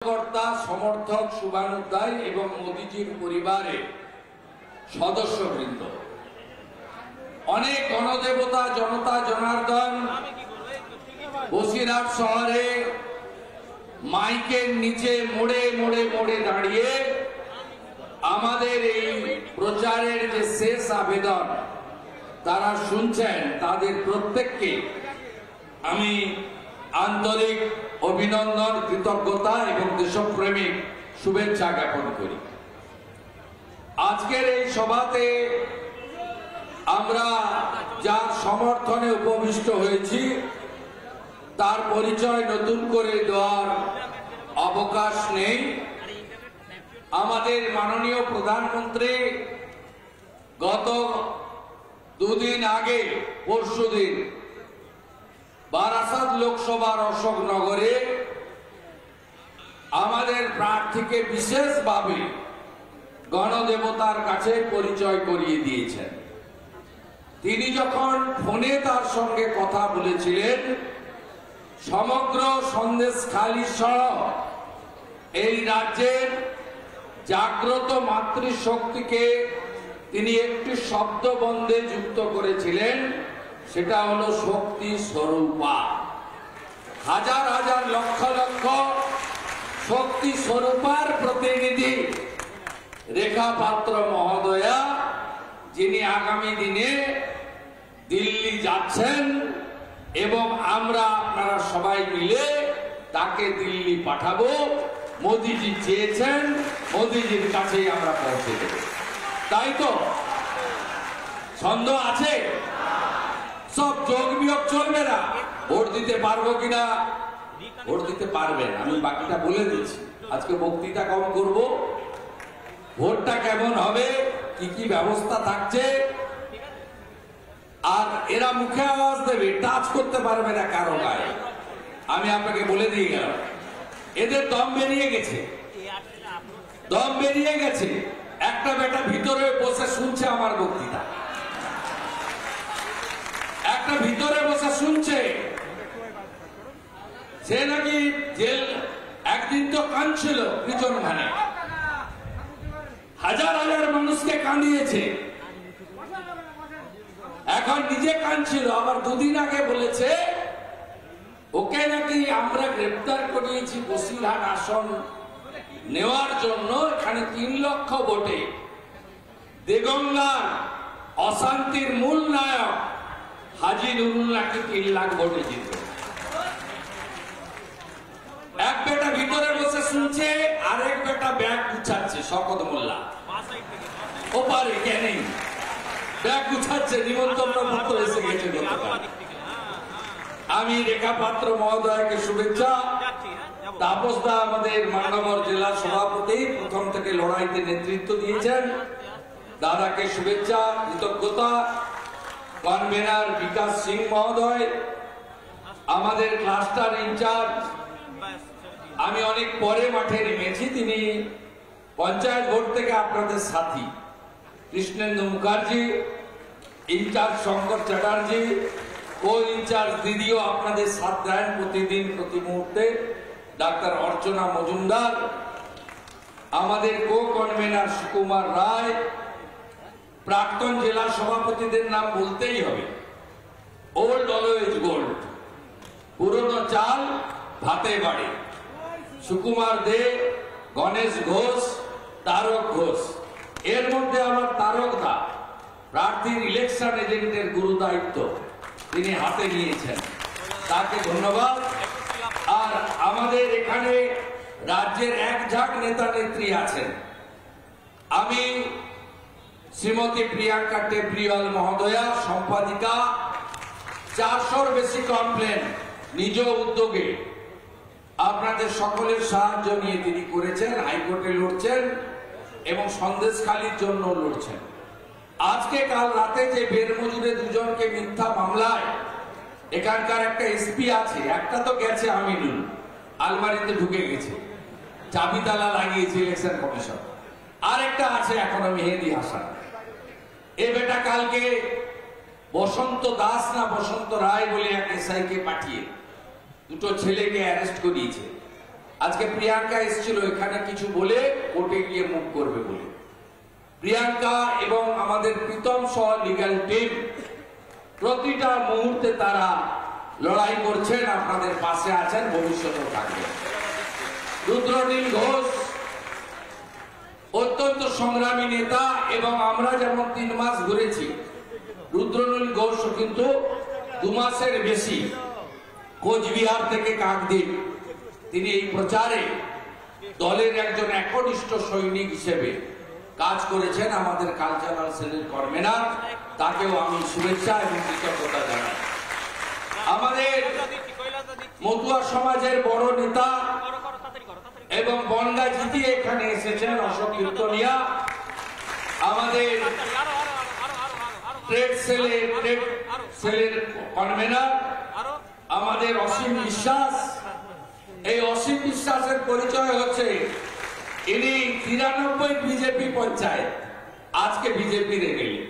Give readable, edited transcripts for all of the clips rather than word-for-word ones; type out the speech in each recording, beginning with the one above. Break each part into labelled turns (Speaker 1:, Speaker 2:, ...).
Speaker 1: কর্তা সমর্থক শুভানুধ্যায়ী এবং মোদিজির পরিবারের সদস্যবৃন্দ, অনেক গণদেবতা জনতা জনার্দন বসিরহাট শহরে মাইকের নিচে মোড়ে মোড়ে মোড়ে দাঁড়িয়ে আমাদের এই প্রচারের যে শেষ আবেদন তারা শুনছেন, তাদের প্রত্যেককে আমি আন্তরিক অভিনন্দন, কৃতজ্ঞতা এবং দেশপ্রেমিক শুভেচ্ছা জ্ঞাপন করি। আজকের এই সভাতে আমরা যার সমর্থনে উপবিষ্ট হয়েছি তার পরিচয় নতুন করে দেওয়ার অবকাশ নেই। আমাদের মাননীয় প্রধানমন্ত্রী গত দুদিন আগে পরশুদিন বারাসাত লোকসভার অশোকনগরে আমাদের প্রার্থীকে বিশেষভাবে গণদেবতার কাছে পরিচয় করিয়ে দিয়েছেন। তিনি যখন ফোনে তার সঙ্গে কথা বলেছিলেন, সমগ্র সন্দেশখালী সহ এই রাজ্যের জাগ্রত মাতৃশক্তিকে তিনি একটি শব্দবন্ধে যুক্ত করেছিলেন, সেটা হলো শক্তি স্বরূপা। হাজার হাজার লক্ষ লক্ষ শক্তি স্বরূপার প্রতিনিধি রেখা পাত্র মহোদয়া, যিনি আগামী দিনে দিল্লি যাচ্ছেন এবং আমরা আপনারা সবাই মিলে তাকে দিল্লি পাঠাবো। মোদিজি চেয়েছেন, মোদিজির কাছেই আমরা পৌঁছে দেব। তাই তো সন্দেহ আছে? সব যোগ বিয়োগ চলবে না। ভোট দিতে পারবো কিনা? ভোট দিতে পারবেন, আমি বাকিটা বলে দিচ্ছি। আজকে বক্তৃতা কম করব। ভোটটা কেমন হবে, কি কি ব্যবস্থা থাকছে, আর এরা মুখে আওয়াজ দেবে, টাচ করতে পারবে না কারো গায়ে। আমি আপনাকে বলে দিয়ে গেলাম, এদের দম বেরিয়ে গেছে, দম বেরিয়ে গেছে। একটা বেটা ভিতরে বসে শুনছে আমার বক্তৃতা, একটা ভিতরে বসে শুনছে। সে নাকি জেল একদিন তো কাঁদছিল প্রিজন মানে, হাজার হাজার মানুষকে কাঁদিয়েছে, এখন নিজে কাঁদছিল। আবার দুদিন আগে বলেছে ওকে নাকি আমরা গ্রেপ্তার করিয়েছি বসিরহাট আসন নেওয়ার জন্য। এখানে 3 লক্ষ ভোটে দেগঙ্গার অশান্তির মূল নায়ক হাজি নুরুল নাকি 3 লাখ ভোটে জিতবে। এক বেটা ভিতরে বসে শুনছে, আরেক বেটা ব্যাগ গুছাচ্ছে, শকত মোল্লা ওপারে কেনে ব্যাগ গুছাচ্ছে, নিমন্ত্রণ পত্র এসে গেছে। আমি রেখা পাত্র মহোদয়কে শুভেচ্ছা। তাপস দা আমাদের মাননগর জেলার সভাপতি, প্রথম থেকে লড়াইতে নেতৃত্ব দিয়েছেন, দাদাকে শুভেচ্ছা কৃতজ্ঞতা। কনভেনার বিকাশ সিং মহোদয়, আমাদের ক্লাস্টার ইনচার্জ, আমি অনেক পরে মাঠে নেমেছি, তিনি পঞ্চায়েত ভোট থেকে আপনাদের সাথী কৃষ্ণেন্দু মুখার্জি, ইনচার্জ শঙ্কর চ্যাটার্জি, কো ইনচার্জ দিদিও আপনাদের সাথ দেন প্রতিদিন প্রতি মুহূর্তে, ডাক্তার অর্চনা মজুমদার, আমাদের কো কনভেনার সুকুমার রায়, প্রাক্তন জেলা সভাপতিদের নাম বলতেই হবে। ওল্ড অলওয়েজ গোল্ড, পুরনো চাল ভাতে বাড়ে, সুকুমার দে, গণেশ ঘোষ, তারক ঘোষ। এর মধ্যে আমার তারক দা প্রার্থীর ইলেকশন এজেন্টের গুরু দায়িত্ব তিনি হাতে নিয়েছেন, তাকে ধন্যবাদ। আর আমাদের এখানে রাজ্যের এক ঝাঁক নেতা নেত্রী আছেন। আমি শ্রীমতী প্রিয়াঙ্কা টেব্রিওয়াল মহোদয়া, সম্পাদিকা, 400-র বেশি কমপ্লেন নিজ উদ্যোগে আপনাদের সকলের সাহায্য নিয়ে তিনি করেছেন, হাইকোর্টে লড়ছেন এবং সন্দেশখালীর জন্য লড়ছেন। আজকে কাল রাতে যে বেরমজুরে দুজনকে মিথ্যা মামলায়, এখানকার একটা এসপি আছে, একটা তো গেছে আমিনুল, আলমারিতে ঢুকে গেছে, চাবি তালা লাগিয়েছে ইলেকশন কমিশন, আর একটা আছে এখনো মেহেদি হাসান। এ বেটা কালকে বসন্ত দাস না বসন্ত রায় বলে এক এসআই কে পাঠিয়ে দুটো ছেলেকে অ্যারেস্ট করিয়েছে। আজকে প্রিয়াঙ্কা এসেছিল এখানে কিছু বলে কোর্টে গিয়ে মুভ করবে বলে। প্রিয়াঙ্কা এবং আমাদের প্রীতম সহ লিগ্যাল টিম প্রতিটা মুহূর্তে তারা লড়াই করছেন, আপনাদের পাশে আছেন, ভবিষ্যতেও থাকবেন। রুদ্রনীল ঘোষ অত্যন্ত সংগ্রামী নেতা এবং আমরা যেমন 3 মাস ঘুরেছি, রুদ্রনীল ঘোষ কিন্তু 2 মাসের বেশি কোচবিহার থেকে কাকদ্বীপ তিনি এই প্রচারে দলের একজন একনিষ্ঠ সৈনিক হিসেবে কাজ করেছেন। আমাদের কালচারাল সেলের কনভেনর, তাকেও আমি শুভেচ্ছা এবং কৃতজ্ঞতা জানাই। আমাদের মতুয়া সমাজের বড় নেতা এবং বনগা জিতিয়ে এখানে এসেছেন অশোক কীর্তনিয়া, আমাদের ট্রেড সেলের কনভেনর আমাদের অসীম বিশ্বাস। এই অসীম বিশ্বাসের পরিচয় হচ্ছে ইনি 93 বিজেপি পঞ্চায়েত আজকে বিজেপির এমএলএ।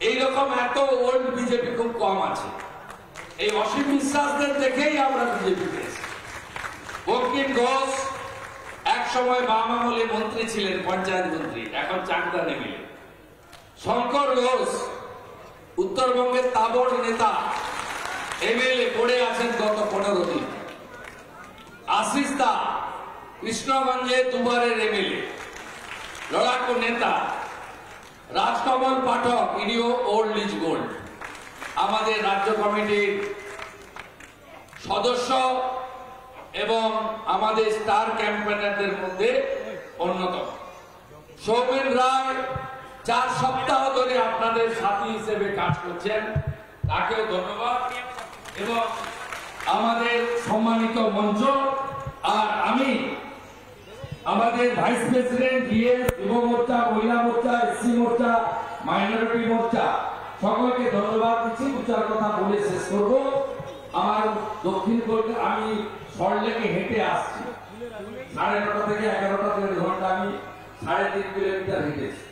Speaker 1: এইরকম এত ওল্ড বিজেপি খুব কম আছে। এই অসীম বিশ্বাসদের দেখেই আমরা বিজেপি পেয়েছি। বঙ্কিম ঘোষ এক সময় বাম আমলে মন্ত্রী ছিলেন, পঞ্চায়েত মন্ত্রী, এখন চাকদা এমএলএ। শঙ্কর ঘোষ উত্তরবঙ্গের তাবড় নেতা, এমএলএ পড়ে আছেন গত 15 দিন। আশিস দা কৃষ্ণগঞ্জে দুবারের এমএলএ, লড়াকু নেতা। রাজকমল পাঠক ইনিও ওল্ড ইজ গোল্ড, আমাদের রাজ্য কমিটির সদস্য এবং আমাদের স্টার ক্যাম্পেনারদের মধ্যে অন্যতম। সৌমেন রায় 4 সপ্তাহ ধরে আপনাদের সাথী হিসেবে কাজ করছেন, তাকেও ধন্যবাদ। এবং আমাদের সম্মানিত মঞ্চ আর আমি, আমাদের ভাইস প্রেসিডেন্ট, ডিএস, যুব মোর্চা, মহিলা মোর্চা, এসসি মোর্চা, মাইনরিটি মোর্চা, সকলকে ধন্যবাদ দিচ্ছি। 2-4 কথা বলে শেষ করব। আমার দক্ষিণ কলকাতা, আমি সল্টলেকে হেঁটে আসছি, 9:30 থেকে 11টা 1.5 ঘন্টা আমি 3.5 কিলোমিটার হেঁটেছি।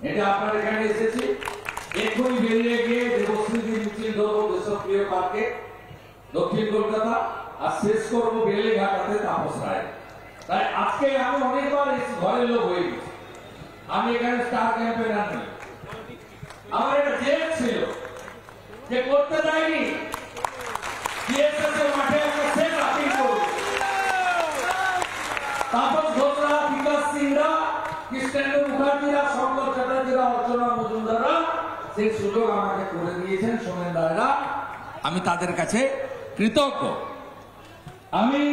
Speaker 1: এটা আপনার এখানে এসেছি। এক্ষুনি বেরিয়ে গিয়ে দেবশ্রীজি মিছিল ধরবো দেশপ্রিয় পার্কে দক্ষিণ কলকাতা, আর শেষ করবো বেলেঘাটাতে তাপস রায়। তাই আজকে আমি অনেকবার ঘরের লোক হয়ে গেছি। আমি এখানে স্টার ক্যাম্পেনার নেই, আমার একটা জেদ ছিল যে করতে যাইনি, মাঠে একটা সেট আপিল করবো। তাপস ঘোষরা, বিকাশ সিংরা, কৃষ্ণেন্দু মুখার্জিরা, শঙ্কর চ্যাটার্জিরা, অর্চনা মজুমদাররা সেই সুযোগ আমাকে করে দিয়েছেন, সোমেন রায়রা, আমি তাদের কাছে কৃতজ্ঞ। আমি